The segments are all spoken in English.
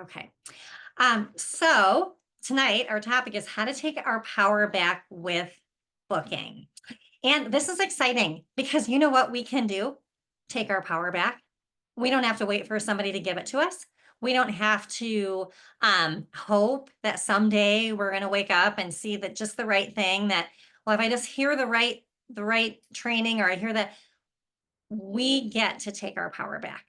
Okay. So tonight our topic is how to take our power back with booking. And this is exciting because you know what we can do? Take our power back. We don't have to wait for somebody to give it to us. We don't have to hope that someday we're going to wake up and see that just the right thing that, well, if I just hear the right training, or I hear that, we get to take our power back.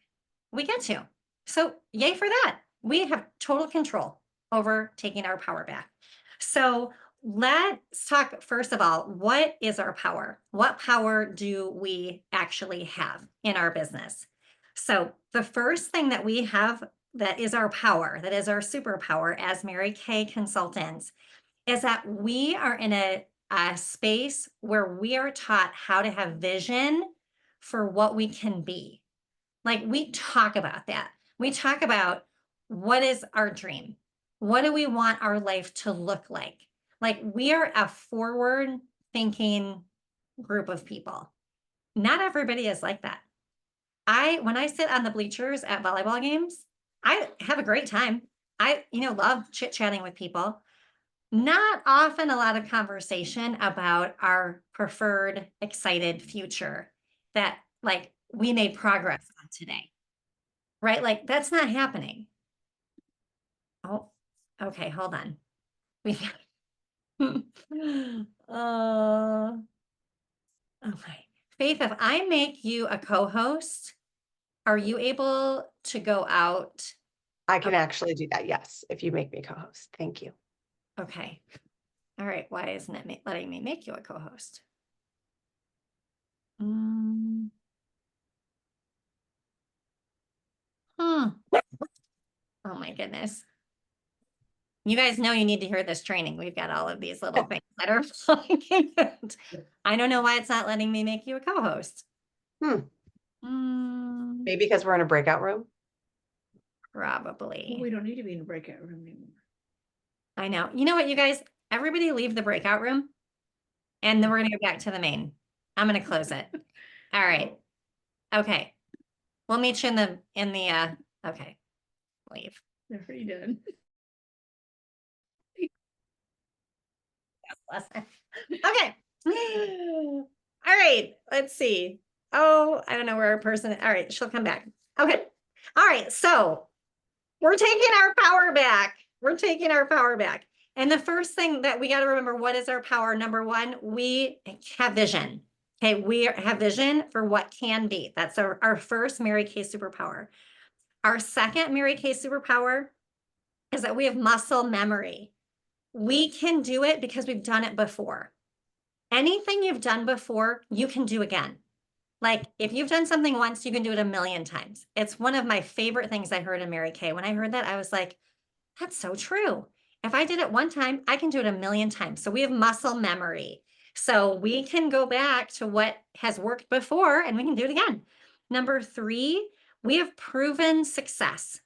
We get to. So, yay for that. We have total control over taking our power back. So, let's talk first of all, what is our power? What power do we actually have in our business? So, the first thing that we have that is our power, that is our superpower as Mary Kay consultants, is that we are in a space where we are taught how to have vision for what we can be. Like, we talk about that. We talk about what is our dream? What do we want our life to look like? Like, we are a forward thinking group of people. Not everybody is like that. When I sit on the bleachers at volleyball games, I have a great time. I love chit chatting with people. Not often a lot of conversation about our preferred, excited future that, like, we made progress on today, right? Like, that's not happening. Oh, okay, hold on. We've uh, okay. Faith, if I make you a co-host, are you able to go out? I can actually do that, yes, if you make me co-host. Thank you. Okay. All right. Why isn't it letting me make you a co-host? Mm, hmm. Oh my goodness. You guys know you need to hear this training. We've got all of these little things that are flying out. I don't know why it's not letting me make you a co-host. Hmm, Mm, maybe because we're in a breakout room? probably. We don't need to be in a breakout room anymore. I know. You know what, you guys? Everybody leave the breakout room, and then we're gonna go back to the main. I'm gonna close it. All right. Okay. We'll meet you in the okay. Leave. They're already done. Lesson. Okay. All right. Let's see. Oh, I don't know where our person. All right, she'll come back. Okay. All right. So we're taking our power back. We're taking our power back. And the first thing that we got to remember, what is our power? Number one, we have vision. Okay. We have vision for what can be. That's our first Mary Kay superpower. Our second Mary Kay superpower is that we have muscle memory. We can do it because we've done it before. Anything you've done before, you can do again. Like, if you've done something once, you can do it a million times. It's one of my favorite things I heard in Mary Kay. When I heard that, I was like, that's so true. If I did it one time, I can do it a million times. So we have muscle memory. So we can go back to what has worked before and we can do it again. Number three, we have proven success.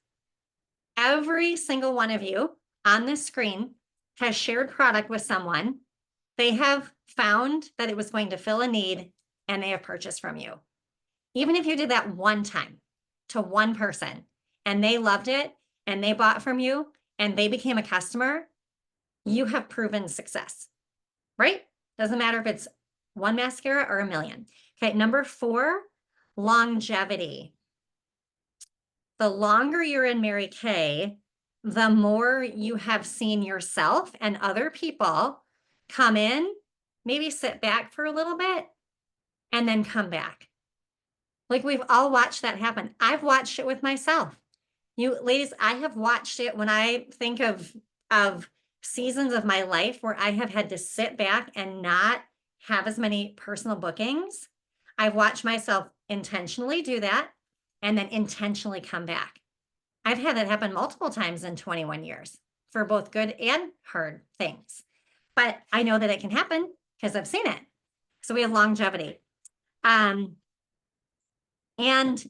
Every single one of you on this screen has shared product with someone. They have found that it was going to fill a need and they have purchased from you. Even if you did that one time to one person and they loved it and they bought from you and they became a customer, you have proven success, right? Doesn't matter if it's one mascara or a million. Okay, number four, longevity. The longer you're in Mary Kay, the more you have seen yourself and other people come in, maybe sit back for a little bit, and then come back. Like, we've all watched that happen. I've watched it with myself. You ladies, I have watched it when I think of seasons of my life where I have had to sit back and not have as many personal bookings. I've watched myself intentionally do that and then intentionally come back. I've had that happen multiple times in 21 years for both good and hard things. But I know that it can happen because I've seen it. So we have longevity. Um, and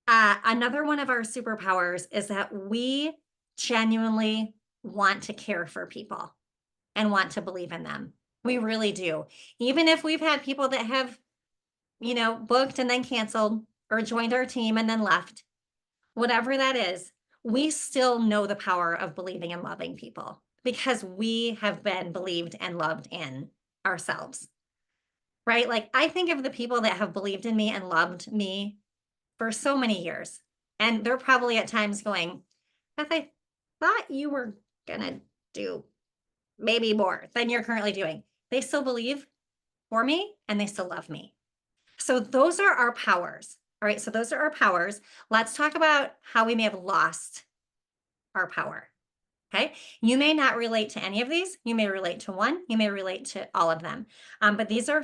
another one of our superpowers is that we genuinely want to care for people and want to believe in them. We really do. Even if we've had people that have, booked and then canceled or joined our team and then left, whatever that is, we still know the power of believing and loving people because we have been believed and loved in ourselves, right? Like I think of the people that have believed in me and loved me for so many years. And they're probably at times going, Beth, I thought you were gonna do maybe more than you're currently doing. They still believe for me and they still love me. So those are our powers. All right. So those are our powers. Let's talk about how we may have lost our power. Okay. You may not relate to any of these. You may relate to one. You may relate to all of them. But these are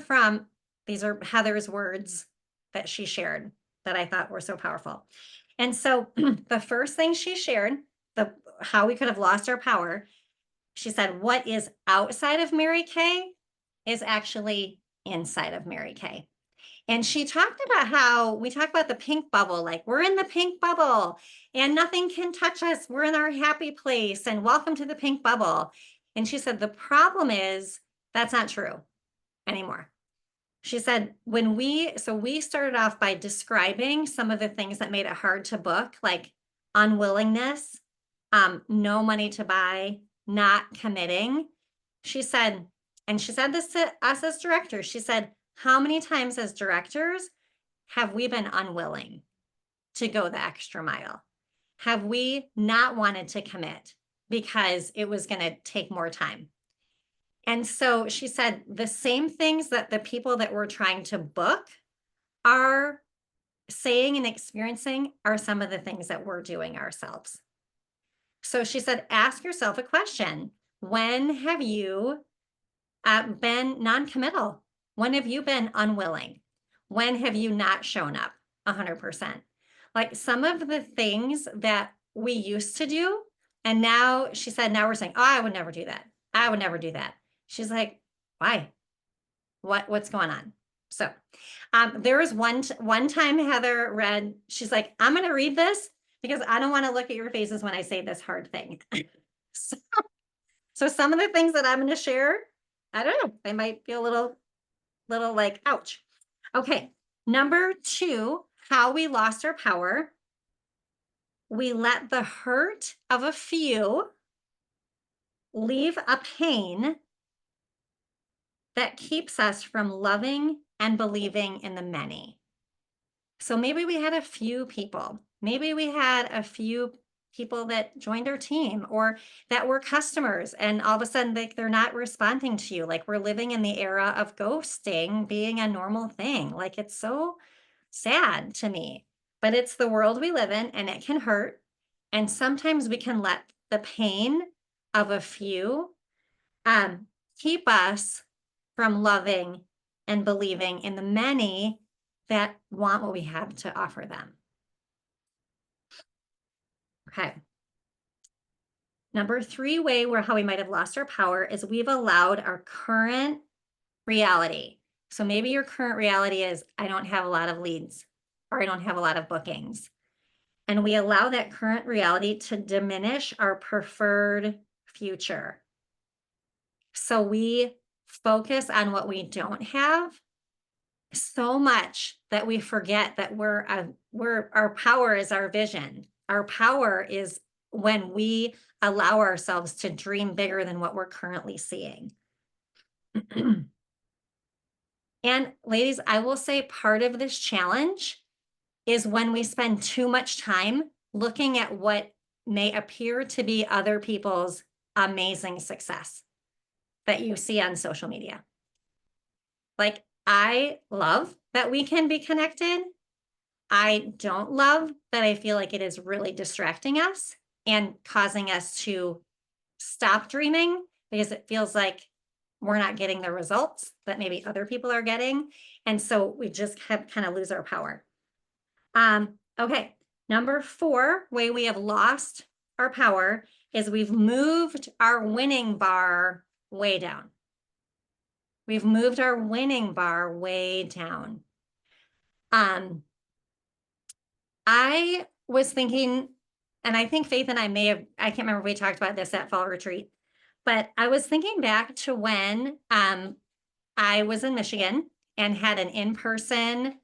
Heather's words that she shared that I thought were so powerful. And so the first thing she shared, how we could have lost our power, she said, what is outside of Mary Kay is actually inside of Mary Kay. And she talked about how we talk about the pink bubble, like we're in the pink bubble and nothing can touch us. We're in our happy place and welcome to the pink bubble. And she said, the problem is that's not true anymore. She said, we started off by describing some of the things that made it hard to book, like unwillingness, no money to buy, not committing. She said this to us as directors. She said, how many times as directors have we been unwilling to go the extra mile? Have we not wanted to commit because it was going to take more time? And so she said the same things that the people that we're trying to book are saying and experiencing are some of the things that we're doing ourselves. So she said, ask yourself a question. When have you been non-committal? When have you been unwilling? When have you not shown up 100%? Like some of the things that we used to do, and now she said, now we're saying, oh, I would never do that. I would never do that. She's like, why? What's going on? So there was one time Heather read, she's like, I'm going to read this because I don't want to look at your faces when I say this hard thing. So some of the things that I'm going to share, I don't know, they might be a little like, ouch. Okay. Number 2, how we lost our power. We let the hurt of a few leave a pain that keeps us from loving and believing in the many. So maybe we had a few people, maybe we had a few people that joined our team or that were customers and all of a sudden they're not responding to you. Like we're living in the era of ghosting being a normal thing. Like it's so sad to me, but it's the world we live in and it can hurt. And sometimes we can let the pain of a few keep us from loving and believing in the many that want what we have to offer them. Okay. Number 3 way how we might have lost our power is we've allowed our current reality. So maybe your current reality is, I don't have a lot of leads or I don't have a lot of bookings. And we allow that current reality to diminish our preferred future. So we focus on what we don't have so much that we forget that our power is our vision. Our power is when we allow ourselves to dream bigger than what we're currently seeing. And ladies, I will say part of this challenge is when we spend too much time looking at what may appear to be other people's amazing success that you see on social media. Like, I love that we can be connected. I don't love that I feel like it is really distracting us and causing us to stop dreaming because it feels like we're not getting the results that maybe other people are getting. And so we just kind of lose our power. Okay. Number 4 way we have lost our power is we've moved our winning bar way down. We've moved our winning bar way down. I was thinking, and I think Faith and I I can't remember if we talked about this at fall retreat, but I was thinking back to when I was in Michigan and had an in-person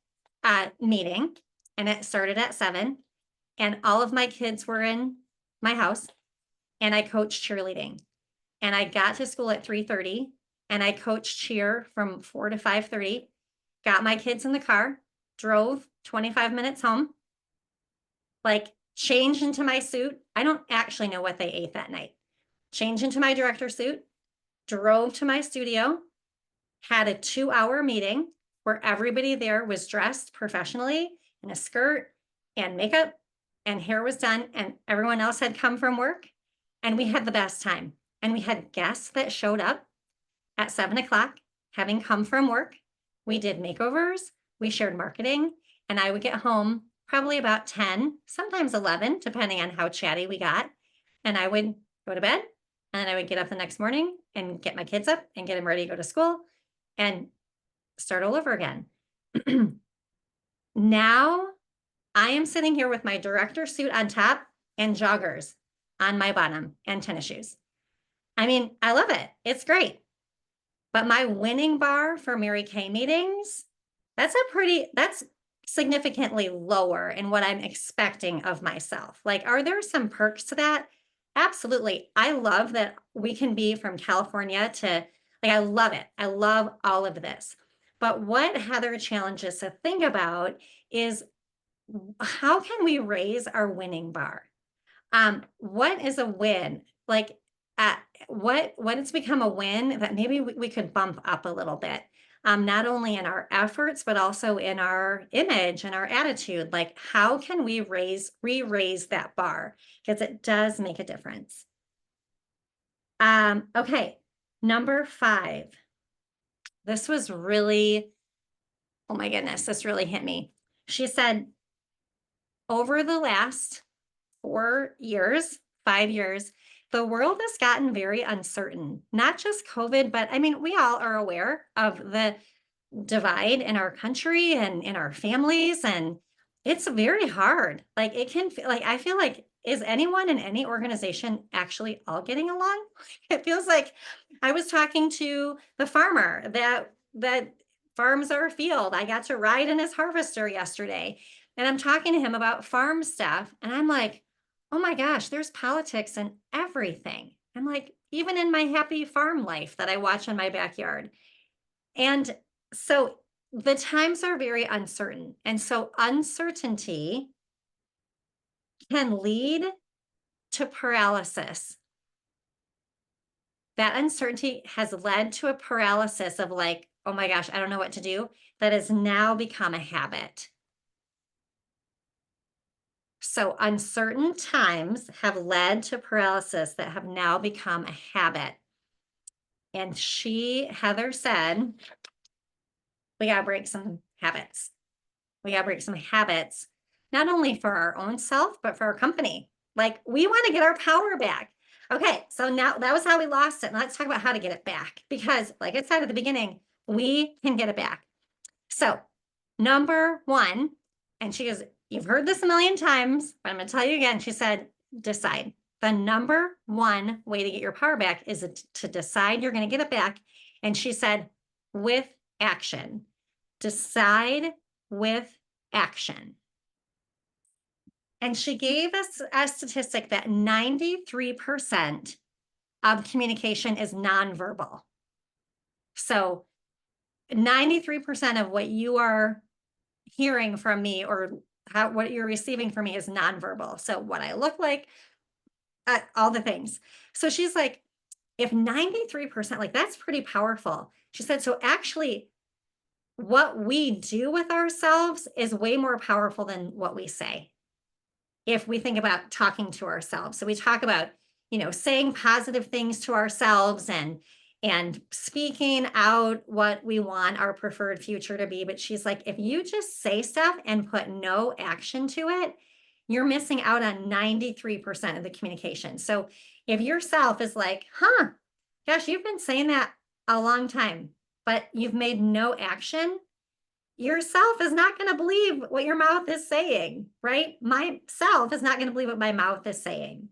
meeting, and it started at 7, and all of my kids were in my house and I coached cheerleading. And I got to school at 3:30 and I coached cheer from 4 to 5:30, got my kids in the car, drove 25 minutes home, like changed into my suit. I don't actually know what they ate that night. Changed into my director suit, drove to my studio, had a 2-hour meeting where everybody there was dressed professionally in a skirt and makeup and hair was done and everyone else had come from work and we had the best time. And we had guests that showed up at 7 o'clock, having come from work. We did makeovers, we shared marketing, and I would get home probably about 10, sometimes 11, depending on how chatty we got. And I would go to bed and I would get up the next morning and get my kids up and get them ready to go to school and start all over again. Now I am sitting here with my director suit on top and joggers on my bottom and tennis shoes. I mean, I love it. It's great. But my winning bar for Mary Kay meetings, that's significantly lower in what I'm expecting of myself. Like, are there some perks to that? Absolutely. I love that we can be from California to, like, I love it. I love all of this. But what Heather challenges to think about is how can we raise our winning bar? What is a win? Like, when it's become a win that maybe we could bump up a little bit, not only in our efforts, but also in our image and our attitude. Like, how can we re-raise that bar? Because it does make a difference. Okay, number 5. This was really, oh my goodness, this really hit me. She said, over the last 4 years, 5 years, the world has gotten very uncertain, not just COVID, but I mean, we all are aware of the divide in our country and in our families. And it's very hard. Like, it can feel like, I feel like, is anyone in any organization actually all getting along? It feels like I was talking to the farmer that farms our field. I got to ride in his harvester yesterday. And I'm talking to him about farm stuff. And I'm like, oh my gosh, there's politics in everything. I'm like, even in my happy farm life that I watch in my backyard. And so the times are very uncertain. And so uncertainty can lead to paralysis. That uncertainty has led to a paralysis of like, oh my gosh, I don't know what to do. That has now become a habit. So uncertain times have led to paralysis that have now become a habit. And Heather said, we got to break some habits. We got to break some habits, not only for our own self, but for our company. Like, we want to get our power back. Okay, so now that was how we lost it. And let's talk about how to get it back. Because like I said at the beginning, we can get it back. So number 1, and she goes, you've heard this a million times, but I'm going to tell you again. She said, decide. The number 1 way to get your power back is to decide you're going to get it back. And she said, with action. Decide with action. And she gave us a statistic that 93% of communication is nonverbal. So 93% of what you are hearing from me or what you're receiving from me is nonverbal. So what I look like, all the things. So she's like, if 93%, like, that's pretty powerful. She said, so actually what we do with ourselves is way more powerful than what we say. If we think about talking to ourselves. So we talk about, saying positive things to ourselves and speaking out what we want our preferred future to be. But she's like, if you just say stuff and put no action to it, you're missing out on 93% of the communication. So if yourself is like, gosh, you've been saying that a long time, but you've made no action, yourself is not going to believe what your mouth is saying, right? Myself is not going to believe what my mouth is saying.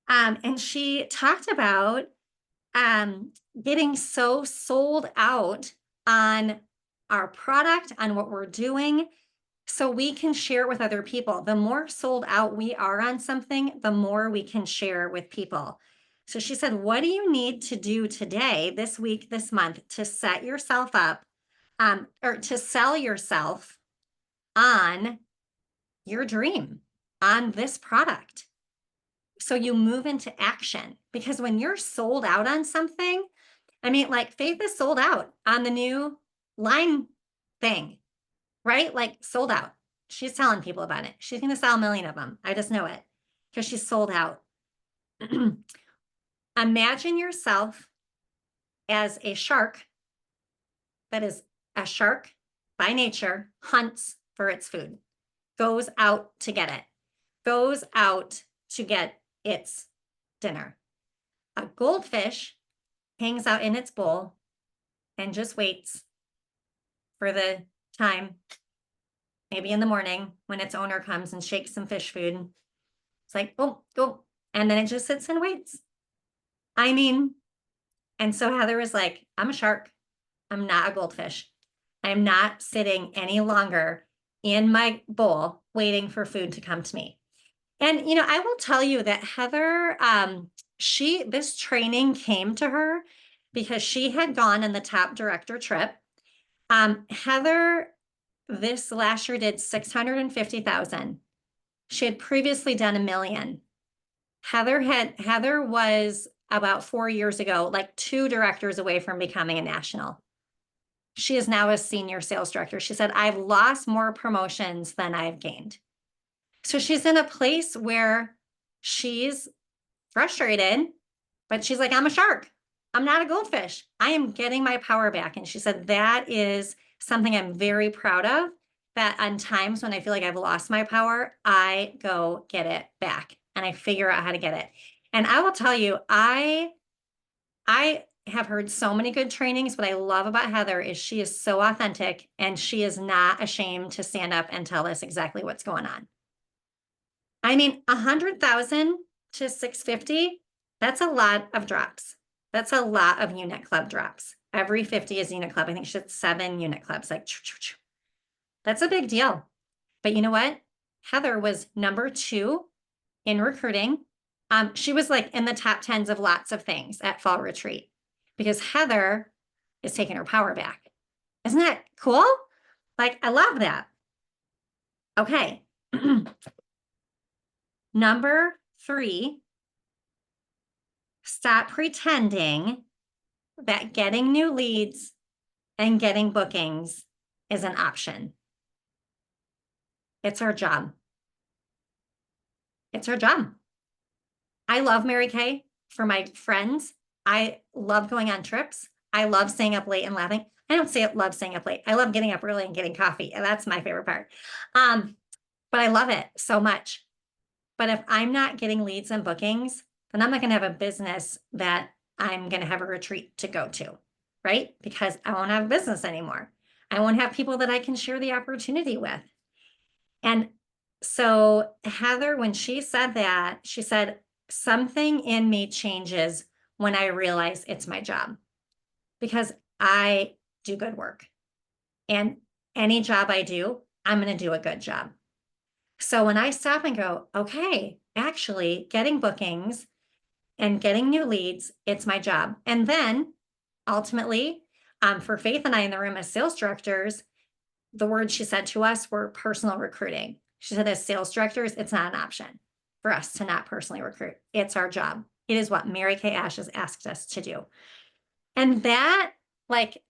And she talked about getting so sold out on our product, on what we're doing, so we can share with other people. The more sold out we are on something, the more we can share with people. So she said, what do you need to do today, this week, this month, to set yourself up, or to sell yourself on your dream, on this product? So you move into action, because when you're sold out on something, I mean, like Faith is sold out on the new line thing, right? Like sold out. She's telling people about it. She's going to sell 1 million of them. I just know it because she's sold out. Imagine yourself as a shark that is a shark by nature, hunts for its food, goes out to get it, goes out to get its dinner. A goldfish hangs out in its bowl and just waits for the time, maybe in the morning when its owner comes and shakes some fish food. It's like, oh, go. And then it just sits and waits. I mean, and so Heather was like, I'm a shark. I'm not a goldfish. I'm not sitting any longer in my bowl waiting for food to come to me. And, you know, I will tell you that Heather, this training came to her because she had gone in the top director trip. Heather, this last year did 650,000. She had previously done 1 million. Heather was about 4 years ago, like 2 directors away from becoming a national. She is now a senior sales director. She said, I've lost more promotions than I've gained. So she's in a place where she's frustrated, but she's like, I'm a shark. I'm not a goldfish. I am getting my power back. And she said, that is something I'm very proud of, that on times when I feel like I've lost my power, I go get it back and I figure out how to get it. And I will tell you, I have heard so many good trainings. What I love about Heather is she is so authentic and she is not ashamed to stand up and tell us exactly what's going on. I mean, 100,000 to 650, that's a lot of drops. That's a lot of unit club drops. Every 50 is unit club. I think she had 7 unit clubs, like, that's a big deal. But you know what? Heather was number 2 in recruiting. She was like in the top 10s of lots of things at Fall Retreat because Heather is taking her power back. Isn't that cool? Like, I love that. Okay. Number 3, stop pretending that getting new leads and getting bookings is an option. It's our job. It's our job. I love Mary Kay for my friends. I love going on trips. I love staying up late and laughing. I don't love staying up late. I love getting up early and getting coffee. And that's my favorite part. But I love it so much. But if I'm not getting leads and bookings, then I'm not going to have a business that I'm going to have a retreat to go to, right? Because I won't have a business anymore. I won't have people that I can share the opportunity with. And so Heather, when she said that, she said, something in me changes when I realize it's my job because I do good work. And any job I do, I'm going to do a good job. So when I stop and go, okay, actually getting bookings and getting new leads, it's my job. And then ultimately, for Faith and I in the room as sales directors, the words she said to us were personal recruiting. She said, as sales directors, it's not an option for us to not personally recruit. It's our job. It is what Mary Kay Ash has asked us to do. And that, like,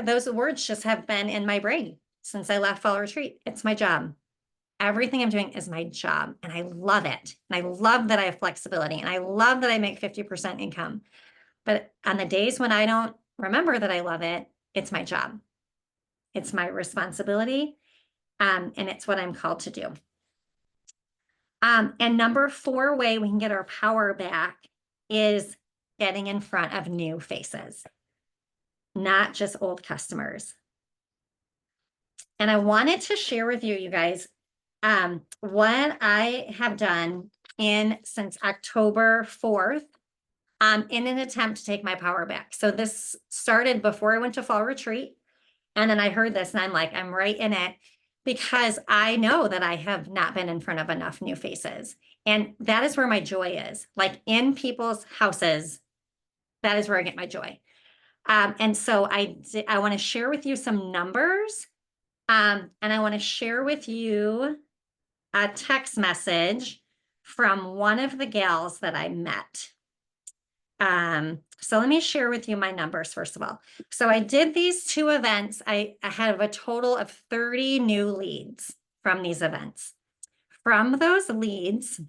those words just have been in my brain since I left Fall Retreat. It's my job. Everything I'm doing is my job and I love it. And I love that I have flexibility and I love that I make 50% income. But on the days when I don't remember that I love it, it's my job. It's my responsibility. And it's what I'm called to do. And number 4 way we can get our power back is getting in front of new faces, not just old customers. And I wanted to share with you, you guys, what I have done since October 4th, in an attempt to take my power back. So this started before I went to Fall Retreat. And then I heard this and I'm like, I'm right in it. because I know that I have not been in front of enough new faces. And that is where my joy is, like in people's houses. That is where I get my joy. And so I want to share with you some numbers. And I want to share with you a text message from one of the gals that I met. So let me share with you my numbers first of all. So I did these 2 events. I have a total of 30 new leads from these events. From those leads,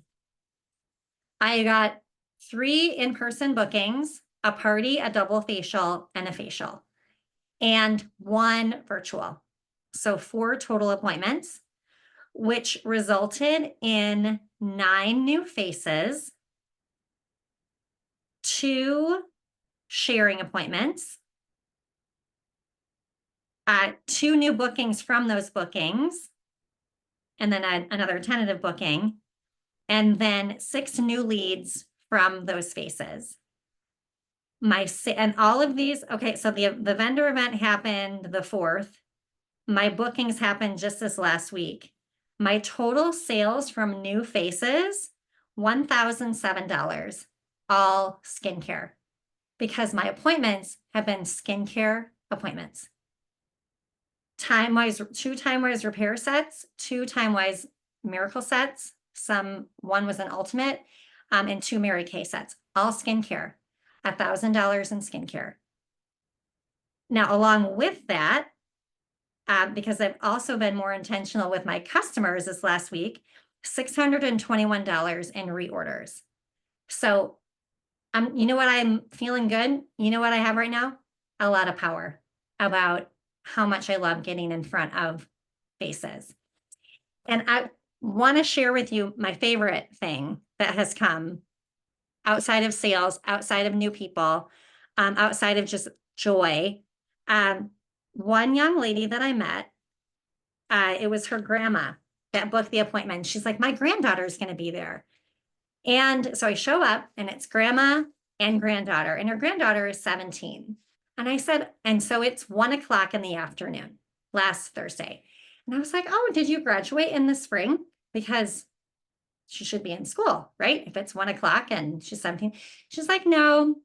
I got 3 in-person bookings, a party, a double facial, and a facial, and 1 virtual. So 4 total appointments, which resulted in 9 new faces, 2 sharing appointments, 2 new bookings from those bookings, and then another tentative booking, and then 6 new leads from those faces. And all of these, okay, so the vendor event happened the 4th. My bookings happened just this last week. My total sales from new faces, $1,007, all skincare, because my appointments have been skincare appointments. Time-wise, 2 time-wise repair sets, 2 time-wise miracle sets. One was an ultimate, and 2 Mary Kay sets, all skincare, $1,000 in skincare. Now, along with that, because I've also been more intentional with my customers this last week, $621 in reorders. So, you know what, I'm feeling good. You know what I have right now? A lot of power about how much I love getting in front of faces. And I want to share with you my favorite thing that has come outside of sales, outside of new people, outside of just joy. One young lady that I met, it was her grandma that booked the appointment. She's like, my granddaughter's going to be there. And so I show up and it's grandma and granddaughter, and her granddaughter is 17. And I said, and so it's 1 o'clock in the afternoon, last Thursday. And I was like, oh, did you graduate in the spring? Because she should be in school, right? If it's 1 o'clock and she's 17. She's like, no.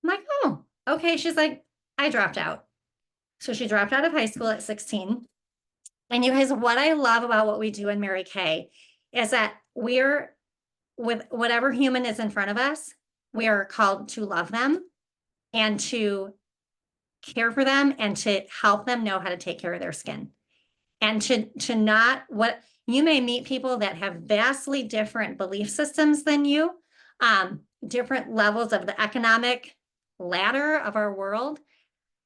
I'm like, oh, okay. She's like, I dropped out. So she dropped out of high school at 16. And you guys, what I love about what we do in Mary Kay is that we're, with whatever human is in front of us, we are called to love them and to care for them and to help them know how to take care of their skin. And to not, what you may meet people that have vastly different belief systems than you, different levels of the economic ladder of our world.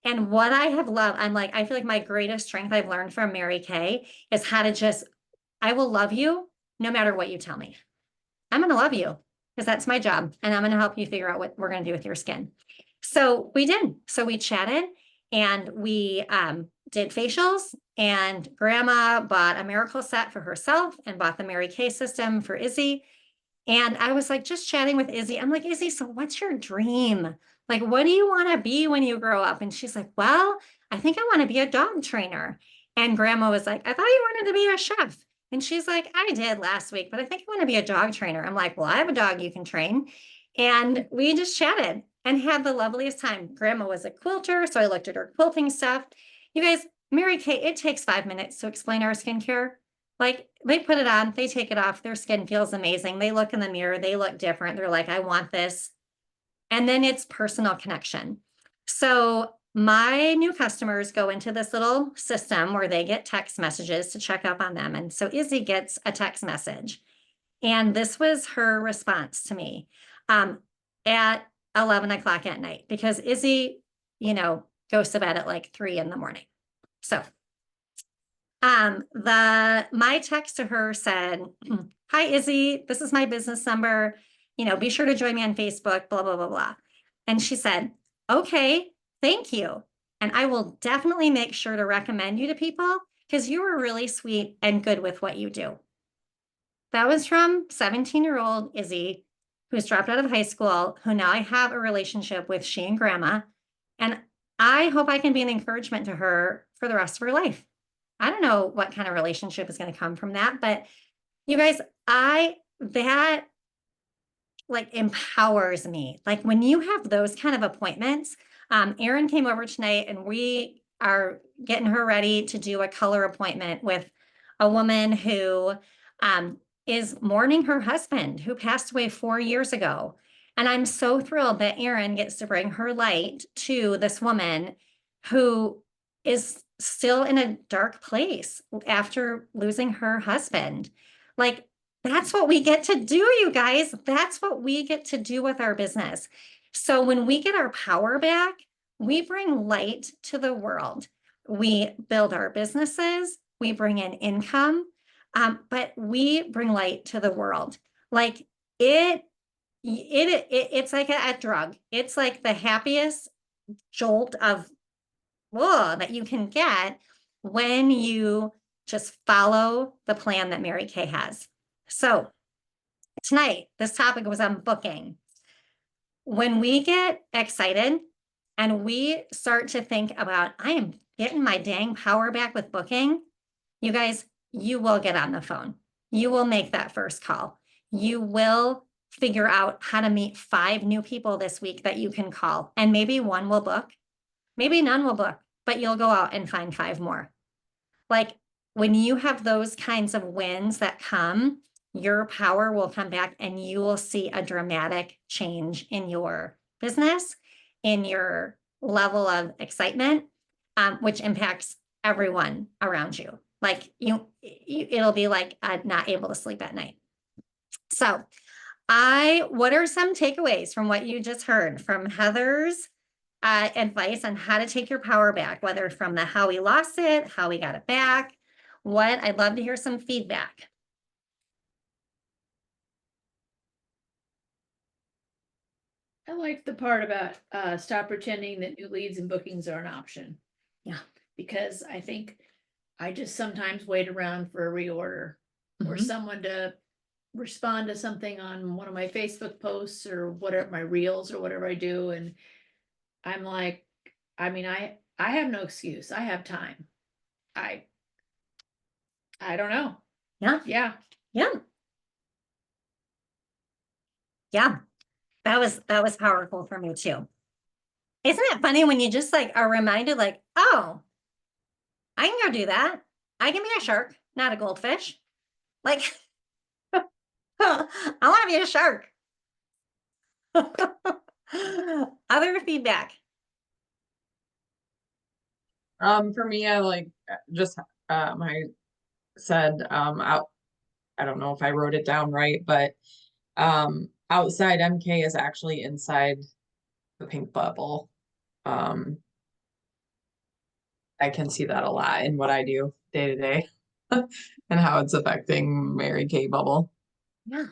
And what I have loved, I feel like my greatest strength I've learned from Mary Kay is how to just, I will love you no matter what you tell me. I'm going to love you because that's my job. And I'm going to help you figure out what we're going to do with your skin. So we did. So we chatted and we did facials, and grandma bought a miracle set for herself and bought the Mary Kay system for Izzy. And I was like, just chatting with Izzy. I'm like, Izzy, so what's your dream? Like, what do you want to be when you grow up? And she's like, well, I think I want to be a dog trainer. And grandma was like, I thought you wanted to be a chef. And she's like, I did last week, but I think I want to be a dog trainer. I'm like, well, I have a dog you can train. And we just chatted and had the loveliest time. Grandma was a quilter, so I looked at her quilting stuff. You guys, Mary Kay, it takes 5 minutes to explain our skincare. Like, they put it on, they take it off, their skin feels amazing. They look in the mirror, they look different. They're like, I want this. And then it's personal connection. So my new customers go into this little system where they get text messages to check up on them. And so Izzy gets a text message. And this was her response to me at 11 o'clock at night, because Izzy, goes to bed at like 3 in the morning. So my text to her said, hi, Izzy, this is my business number. Be sure to join me on Facebook, blah, blah, blah, blah. And she said, okay, thank you. And I will definitely make sure to recommend you to people because you were really sweet and good with what you do. That was from 17-year-old Izzy, who's dropped out of high school, who now I have a relationship with, she and grandma. And I hope I can be an encouragement to her for the rest of her life. I don't know what kind of relationship is going to come from that, but you guys, that like empowers me. Like when you have those kind of appointments, Erin came over tonight and we are getting her ready to do a color appointment with a woman who is mourning her husband who passed away 4 years ago. And I'm so thrilled that Erin gets to bring her light to this woman who is still in a dark place after losing her husband. Like, that's what we get to do, you guys. That's what we get to do with our business. So when we get our power back, we bring light to the world. We build our businesses, we bring in income, but we bring light to the world. Like it's like a drug. It's like the happiest jolt of that you can get when you just follow the plan that Mary Kay has. So tonight, this topic was on booking. When we get excited and we start to think about, I am getting my dang power back with booking, you guys, you will get on the phone. You will make that first call. You will figure out how to meet 5 new people this week that you can call. And maybe one will book, maybe none will book, but you'll go out and find 5 more. Like when you have those kinds of wins that come, your power will come back and you will see a dramatic change in your business, in your level of excitement, which impacts everyone around you. Like it'll be like not able to sleep at night. So what are some takeaways from what you just heard from Heather's advice on how to take your power back, whether from the how we lost it, how we got it back? I'd love to hear some feedback. I like the part about stop pretending that new leads and bookings are an option. Yeah. Because I think I just sometimes wait around for a reorder or someone to respond to something on one of my Facebook posts or whatever, my reels or whatever I do. And I'm like, I mean, I have no excuse. I have time. I don't know. Yeah. Yeah. Yeah. Yeah. That was powerful for me too. Isn't it funny when you just like are reminded like, oh, I can go do that. I can be a shark, not a goldfish. Like, I want to be a shark. Other feedback. For me, I like just I said out, I don't know if I wrote it down right, but outside MK is actually inside the pink bubble. I can see that a lot in what I do day to day and how it's affecting Mary Kay bubble. Yeah.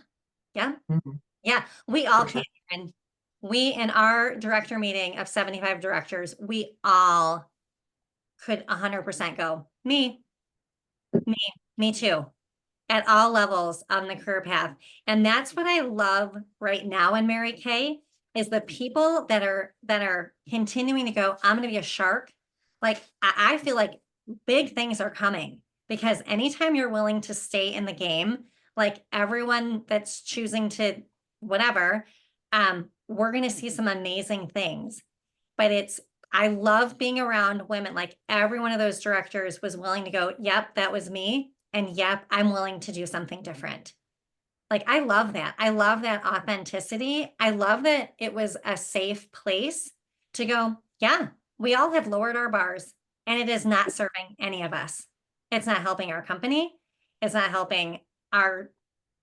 Yeah. Mhm. Yeah. We all For sure. can. And we, in our director meeting of 75 directors, we all could 100% go, me too, at all levels on the career path. And that's what I love right now in Mary Kay is the people that are continuing to go, I'm going to be a shark. Like I feel like big things are coming because anytime you're willing to stay in the game, like everyone that's choosing to whatever, we're going to see some amazing things. But I love being around women. Like every one of those directors was willing to go, yep, that was me. And yep, I'm willing to do something different. Like, I love that. I love that authenticity. I love that it was a safe place to go, yeah, we all have lowered our bars and it is not serving any of us. It's not helping our company. It's not helping our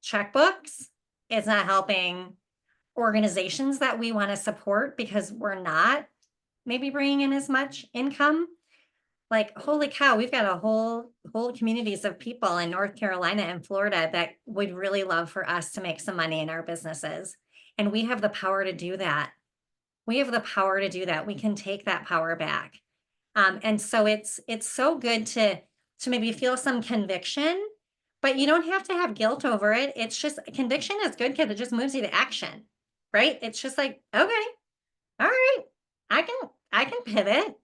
checkbooks. It's not helping organizations that we want to support because we're not maybe bringing in as much income. Like, holy cow, we've got a whole communities of people in North Carolina and Florida that would really love for us to make some money in our businesses. And we have the power to do that. We have the power to do that. We can take that power back. And so it's so good to maybe feel some conviction, but you don't have to have guilt over it. It's just conviction is good because it just moves you to action, right? It's just like, okay, all right, I can pivot.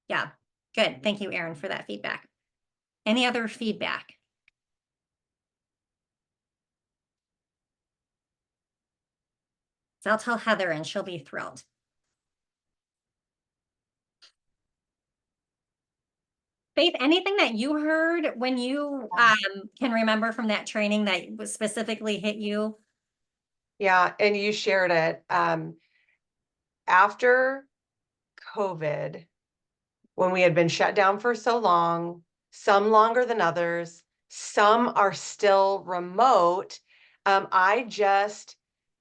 Yeah. Good. Thank you, Erin, for that feedback. Any other feedback? So I'll tell Heather and she'll be thrilled. Faith, anything that you heard when you can remember from that training that was specifically hit you? Yeah, and you shared it. After COVID, when we had been shut down for so long, some longer than others, some are still remote. I just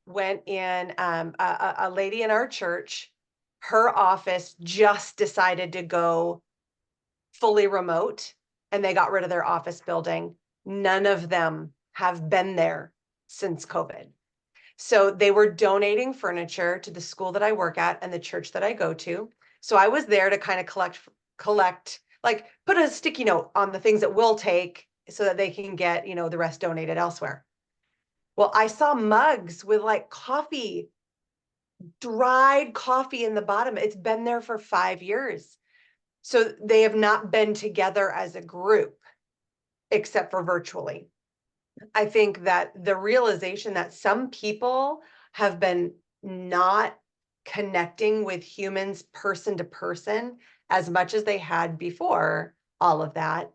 went in, a lady in our church, her office just decided to go fully remote and they got rid of their office building. None of them have been there since COVID. So they were donating furniture to the school that I work at and the church that I go to. So I was there to kind of collect, like put a sticky note on the things that we'll take so that they can get, the rest donated elsewhere. Well, I saw mugs with like coffee, dried coffee in the bottom. It's been there for 5 years. So they have not been together as a group, except for virtually. I think that the realization that some people have been not connecting with humans person to person as much as they had before all of that,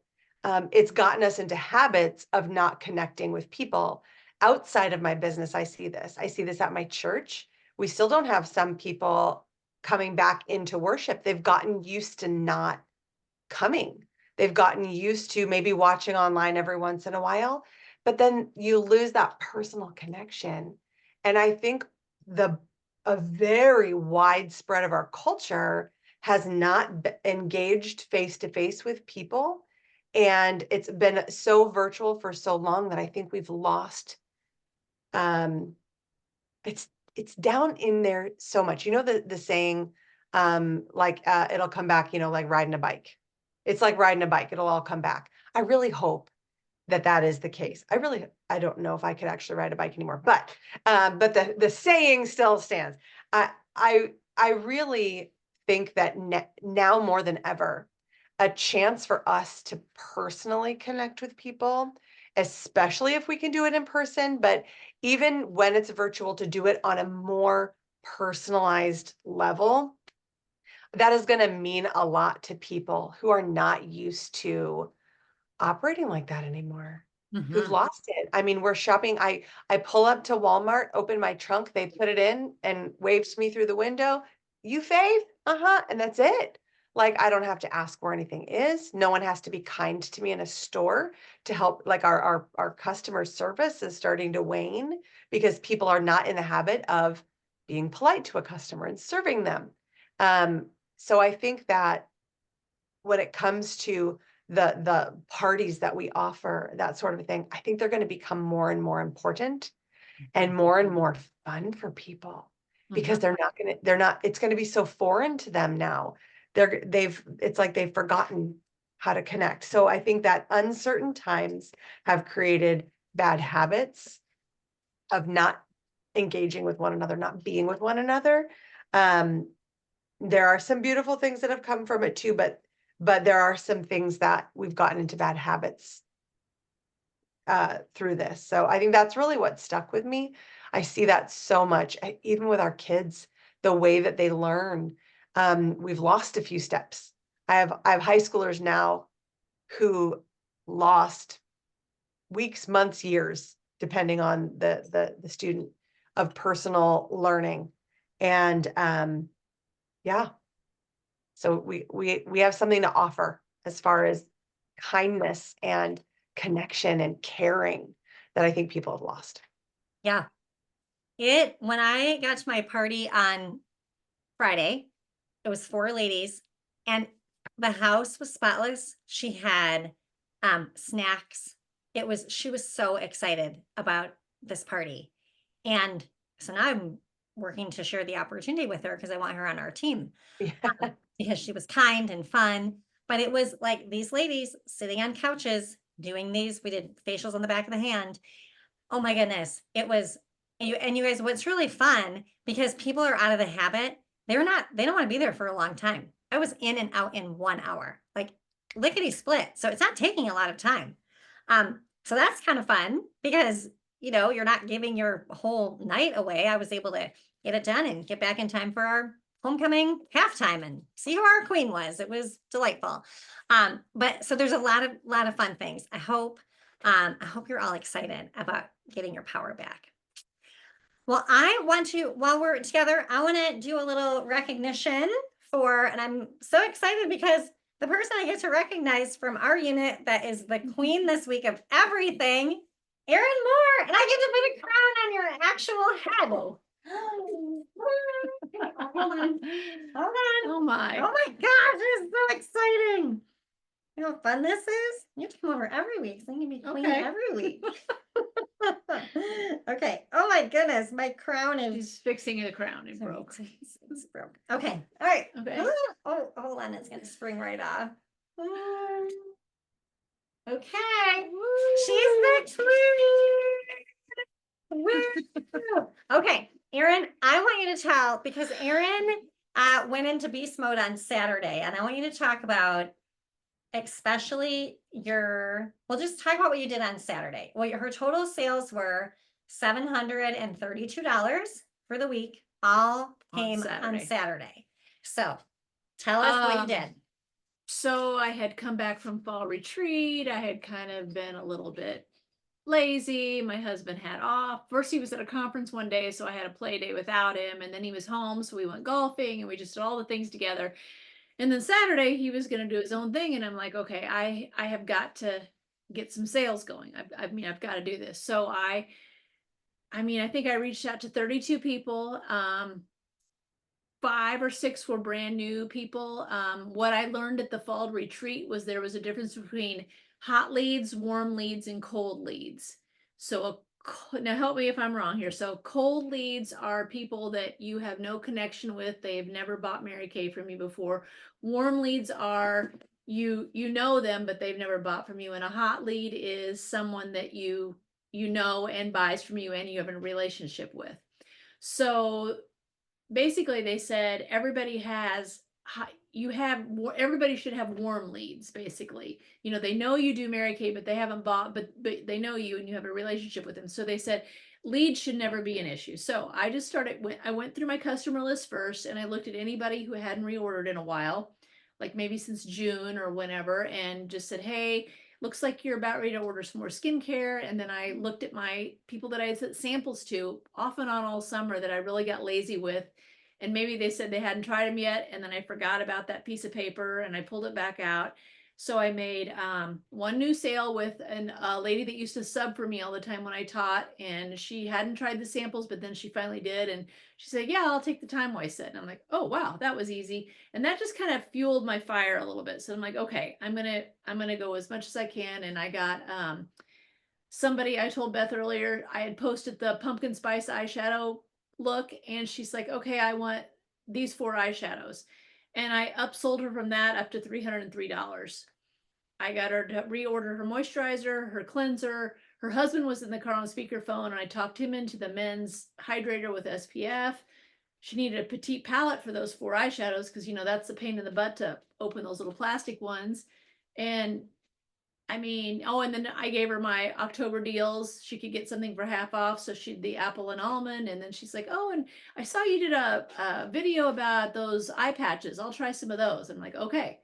it's gotten us into habits of not connecting with people. Outside of my business, I see this. I see this at my church. We still don't have some people coming back into worship. They've gotten used to not coming. They've gotten used to maybe watching online every once in a while, but then you lose that personal connection. And I think a very widespread of our culture has not engaged face to face with people. And it's been so virtual for so long that I think we've lost, it's down in there so much. The saying, it'll come back, like riding a bike. It's like riding a bike. It'll all come back. I really hope that is the case. I don't know if I could actually ride a bike anymore, but the saying still stands. I really think that now more than ever, a chance for us to personally connect with people, especially if we can do it in person, but even when it's virtual, to do it on a more personalized level, that is going to mean a lot to people who are not used to operating like that anymore, who've lost it. I mean, we're shopping. I pull up to Walmart, open my trunk, they put it in and waves me through the window. You Faith? Uh-huh. And that's it. Like, I don't have to ask where anything is. No one has to be kind to me in a store to help. Like our customer service is starting to wane because people are not in the habit of being polite to a customer and serving them. So I think that when it comes to the parties that we offer, that sort of thing, I think they're going to become more and more important and more fun for people because it's going to be so foreign to them now. It's like they've forgotten how to connect. So I think that uncertain times have created bad habits of not engaging with one another, not being with one another. There are some beautiful things that have come from it too, but there are some things that we've gotten into bad habits through this. So I think that's really what stuck with me. I see that so much, even with our kids, the way that they learn. We've lost a few steps. I have high schoolers now who lost weeks, months, years, depending on the student, of personal learning. And yeah. So we have something to offer as far as kindness and connection and caring that I think people have lost. Yeah. When I got to my party on Friday, it was 4 ladies and the house was spotless. She had snacks. She was so excited about this party. And so now I'm working to share the opportunity with her because I want her on our team. Yeah. Because she was kind and fun. But it was like these ladies sitting on couches doing these. We did facials on the back of the hand. Oh my goodness. It was, and you guys, what's really fun because people are out of the habit. They don't want to be there for a long time. I was in and out in 1 hour, like lickety split. So it's not taking a lot of time. So that's kind of fun because, you're not giving your whole night away. I was able to get it done and get back in time for our homecoming halftime and see who our queen was. It was delightful. But so there's a lot of fun things. I hope you're all excited about getting your power back. Well, while we're together, I want to do a little recognition and I'm so excited because the person I get to recognize from our unit that is the queen this week of everything, Erin Moore, and I get to put a crown on your actual head. Hold on. Oh my. Oh my gosh, it's so exciting. You know how fun this is? You have to come over every week, so you can be queen Okay. every week. Okay. Oh my goodness, my crown is She's fixing the crown. It broke. it's broke. Okay. All right. Okay. Oh, hold on. It's gonna spring right off. Okay. She's the queen. Woo. Okay, Erin, I want you to tell because Erin went into beast mode on Saturday, and I want you to talk about especially just talk about what you did on Saturday. Well, her total sales were $732 for the week, all came on Saturday. So tell us what you did. So I had come back from fall retreat. I had kind of been a little bit lazy. My husband had off. First, he was at a conference one day, so I had a play day without him. And then he was home, so we went golfing and we just did all the things together. And then Saturday, he was going to do his own thing. And I'm like, okay, I have got to get some sales going. I've got to do this. So I think I reached out to 32 people. 5 or 6 were brand new people. What I learned at the fall retreat was there was a difference between hot leads, warm leads, and cold leads. So now help me if I'm wrong here. So cold leads are people that you have no connection with. They've never bought Mary Kay from you before. Warm leads are you know them, but they've never bought from you. And a hot lead is someone that you know and buys from you and you have a relationship with. So basically they said everybody should have warm leads. Basically, they know you do Mary Kay, but they haven't bought, but they know you and you have a relationship with them. So they said leads should never be an issue. So I just I went through my customer list first and I looked at anybody who hadn't reordered in a while, like maybe since June or whenever, and just said, hey, looks like you're about ready to order some more skincare. And then I looked at my people that I had sent samples to off and on all summer that I really got lazy with. And maybe they said they hadn't tried them yet. And then I forgot about that piece of paper and I pulled it back out. So I made one new sale with a lady that used to sub for me all the time when I taught, and she hadn't tried the samples, but then she finally did. And she said, yeah, I'll take the time wasted. And I'm like, oh, wow, that was easy. And that just kind of fueled my fire a little bit. So I'm like, okay, I'm going to go as much as I can. And I got somebody, I told Beth earlier, I had posted the pumpkin spice eyeshadow look, and she's like, okay, I want these 4 eyeshadows. And I upsold her from that up to $303. I got her to reorder her moisturizer, her cleanser. Her husband was in the car on speakerphone, and I talked him into the men's hydrator with SPF. She needed a petite palette for those 4 eyeshadows because, that's the pain in the butt to open those little plastic ones. And and then I gave her my October deals. She could get something for half off. So the apple and almond. And then she's like, oh, and I saw you did a video about those eye patches. I'll try some of those. I'm like, okay.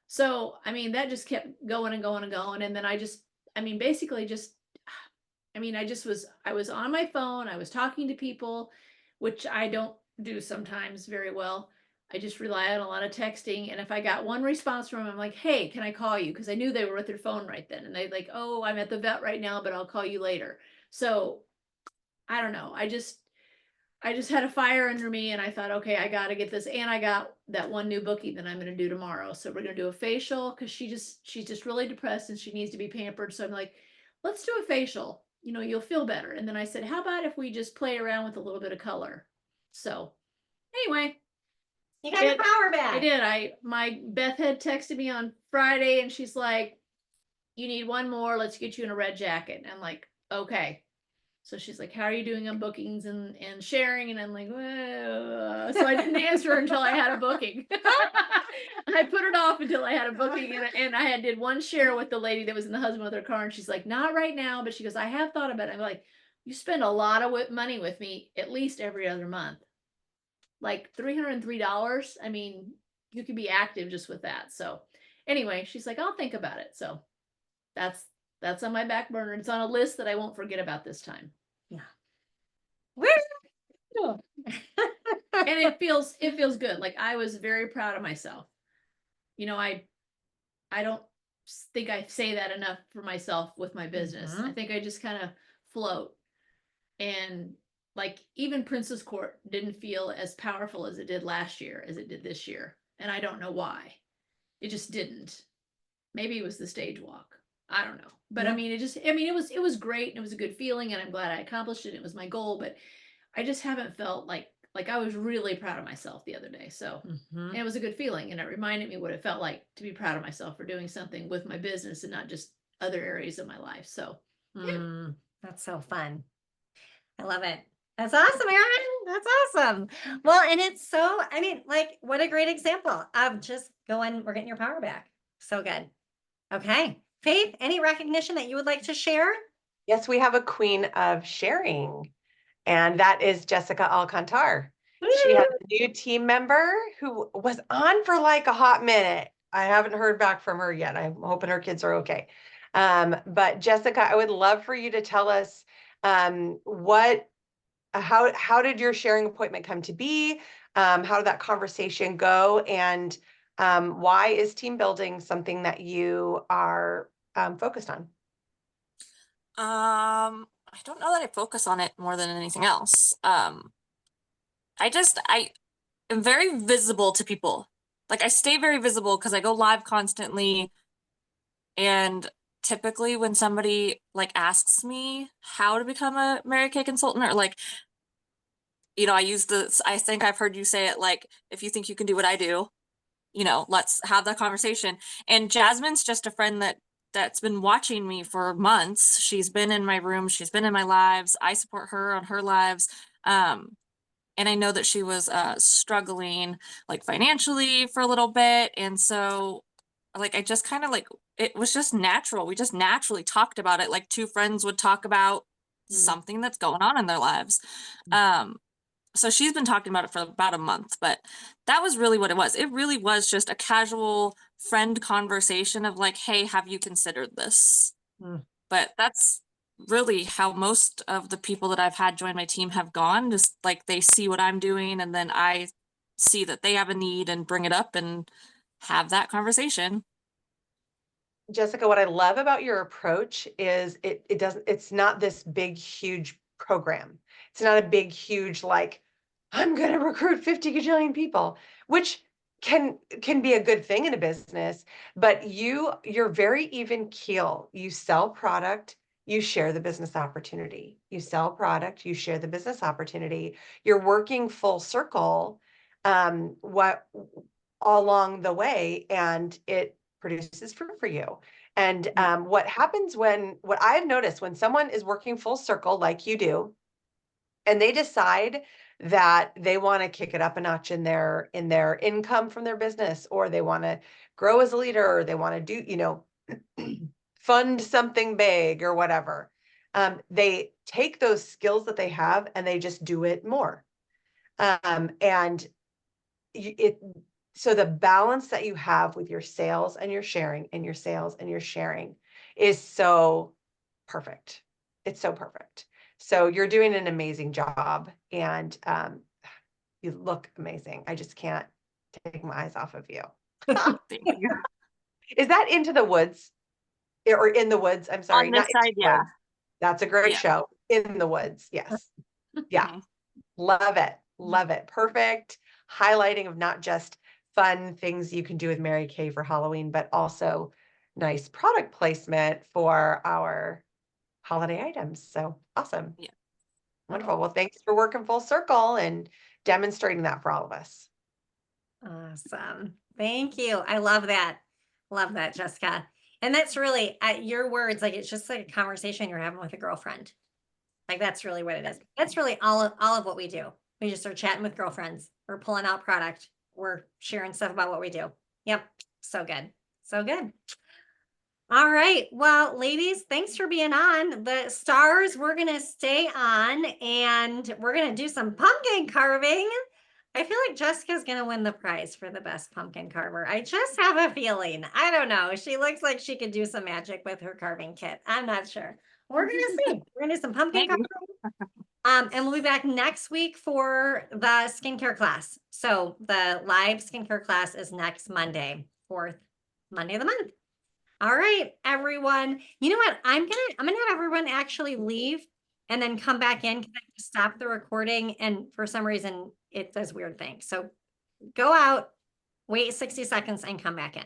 So, that just kept going and going and going. And then I was on my phone. I was talking to people, which I don't do sometimes very well. I just rely on a lot of texting. And if I got one response from them, I'm like, hey, can I call you? Because I knew they were with their phone right then. And they're like, oh, I'm at the vet right now, but I'll call you later. So I don't know. I just had a fire under me and I thought, okay, I got to get this. And I got that one new booking that I'm going to do tomorrow. So we're going to do a facial because she's just really depressed and she needs to be pampered. So I'm like, let's do a facial. You'll feel better. And then I said, how about if we just play around with a little bit of color? So anyway. You got your power back. I did. My Beth had texted me on Friday and she's like, you need one more. Let's get you in a red jacket. And I'm like, okay. So she's like, how are you doing on bookings and sharing? And I'm like, well, so I didn't answer until I had a booking. I put it off until I had a booking, and I did one share with the lady that was in the husband with her car, and she's like, not right now, but she goes, I have thought about it. I'm like, you spend a lot of money with me at least every other month, like $303. I mean, you could be active just with that. So anyway, she's like, I'll think about it. So that's on my back burner. It's on a list that I won't forget about this time. Woo! And it feels good. Like I was very proud of myself. You know, I don't think I say that enough for myself with my business. I think I just kind of float. And like even Princess Court didn't feel as powerful as it did last year as it did this year. And I don't know why. It just didn't. Maybe it was the stage walk. I don't know. But I mean, it was great and it was a good feeling and I'm glad I accomplished it. It was my goal, but I just haven't felt like I was really proud of myself the other day. So and it was a good feeling and it reminded me what it felt like to be proud of myself for doing something with my business and not just other areas of my life. So yeah. That's so fun. I love it. That's awesome, Erin. That's awesome. Well, and it's so, I mean, like, what a great example of just going, we're getting your power back. So good. Okay. Faith, any recognition that you would like to share? Yes, we have a queen of sharing, and that is Jessica Alcantar. She has a new team member who was on for like a hot minute. I haven't heard back from her yet. I'm hoping her kids are okay. But Jessica, I would love for you to tell us how did your sharing appointment come to be? How did that conversation go? And why is team building something that you are focused on? I don't know that I focus on it more than anything else. I am very visible to people. Like I stay very visible because I go live constantly. And typically when somebody like asks me how to become a Mary Kay consultant or like, you know, I think I've heard you say it like, if you think you can do what I do, you know, let's have that conversation. And Jasmine's just a friend that's been watching me for months. She's been in my room. She's been in my lives. I support her on her lives. And I know that she was struggling like financially for a little bit. And so like, I just kind of like, it was just natural. We just naturally talked about it. Like two friends would talk about something that's going on in their lives. So she's been talking about it for about a month, but that was really what it was. It really was just a casual friend conversation of like, hey, have you considered this? But that's really how most of the people that I've had join my team have gone. Just like they see what I'm doing and then I see that they have a need and bring it up and have that conversation. Jessica, what I love about your approach is it's not this big, huge program. It's not a big, huge, like, I'm going to recruit 50 gajillion people, which can be a good thing in a business, but you're very even keel. You sell product, you share the business opportunity. You sell product, you share the business opportunity. You're working full circle, what along the way, and it produces fruit for you. And what I've noticed when someone is working full circle like you do, and they decide that they want to kick it up a notch in their income from their business, or they want to grow as a leader, or they want to do, you know, fund something big or whatever. They take those skills that they have and they just do it more. So the balance that you have with your sales and your sharing and your sales and your sharing is so perfect. It's so perfect. So you're doing an amazing job and you look amazing. I just can't take my eyes off of you. Thank you. Is that Into the Woods or In the Woods? I'm sorry. On this not Into side, the yeah. Woods. That's a great Yeah. show. In the Woods. Yes. Yeah. Love it. Love it. Perfect highlighting of not just fun things you can do with Mary Kay for Halloween, but also nice product placement for our holiday items. So awesome. Yeah. Wonderful. Well, thanks for working full circle and demonstrating that for all of us. Awesome. Thank you. I love that. Love that, Jessica. And that's really your words, like it's just like a conversation you're having with a girlfriend. Like, that's really what it is. That's really all of what we do. We just are chatting with girlfriends. We're pulling out product. We're sharing stuff about what we do. Yep. So good. So good. All right. Well, ladies, thanks for being on. The stars, we're going to stay on and we're going to do some pumpkin carving. I feel like Jessica's going to win the prize for the best pumpkin carver. I just have a feeling. I don't know. She looks like she could do some magic with her carving kit. I'm not sure. We're going to see. We're going to do some pumpkin Maybe. carving. And we'll be back next week for the skincare class. So the live skincare class is next Monday, 4th Monday of the month. All right, everyone. You know what? I'm gonna have everyone actually leave and then come back in. Stop the recording, and for some reason it does weird things. So go out, wait 60 seconds, and come back in.